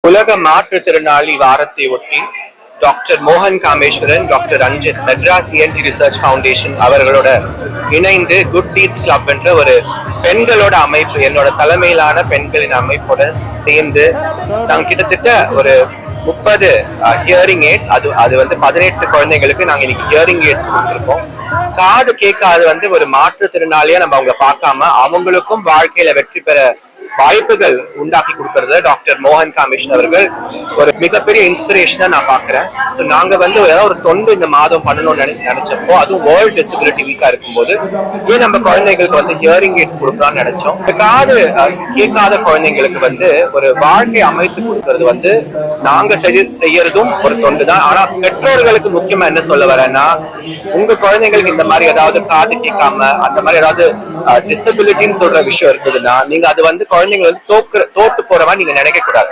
உலக மாற்றுத்திறனாளி வாரத்தை ஒட்டி டாக்டர் மோகன் Kameswaran, doctor Ranjith, Madras ENT research foundation அவர்களோட இணைந்து குட் டீட்ஸ் கிளப் என்ற ஒரு பெண்களோட அமைப்பு, என்னோட தலைமையிலான பெண்களின் அமைப்போட சேர்ந்து நாங்கள் கிட்டத்தட்ட ஒரு 30 ஹியரிங் எய்ட்ஸ், அது வந்து 18 குழந்தைங்களுக்கு நாங்க இன்னைக்கு ஹியரிங் எய்ட்ஸ் கொடுத்துருக்கோம். காது கேட்காது ஒரு மாற்றுத்திறனாளியா நம்ம அவங்களை பார்க்காம அவங்களுக்கும் வாழ்க்கையில வெற்றி பெற வாய்ப்புகள் உண்டாக்கி கொடுக்கறது டாக்டர் மோகன் காமேஷன் அவர்கள் ஒரு மிகப்பெரிய இன்ஸ்பிரேஷனா நான் பாக்குறேன். ஸோ நாங்க ஏதாவது ஒரு தொண்டு இந்த மாதம் பண்ணணும்னு நினைச்சப்போ, அதுவும் வேர்ல்ட் டிசபிலிட்டி வீக்கா இருக்கும்போது ஏன் நம்ம குழந்தைங்களுக்கு ஹியரிங் எய்ட்ஸ் கொடுக்கலாம்னு நினைச்சோம். காது கேட்காத குழந்தைங்களுக்கு ஒரு வாழ்க்கை அமைத்து கொடுக்கறது நாங்க செய்யறதும் ஒரு தொண்டு தான். ஆனா பெற்றோர்களுக்கு முக்கியமா என்ன சொல்ல வரேன்னா, உங்க குழந்தைங்களுக்கு இந்த மாதிரி ஏதாவது காது கேட்காம அந்த மாதிரி ஏதாவது டிசபிலிட்டின்னு சொல்ற விஷயம் இருக்குதுன்னா, நீங்க அது குழந்தைங்க தோத்து போற மாதிரி நீங்க நினைக்க கூடாது.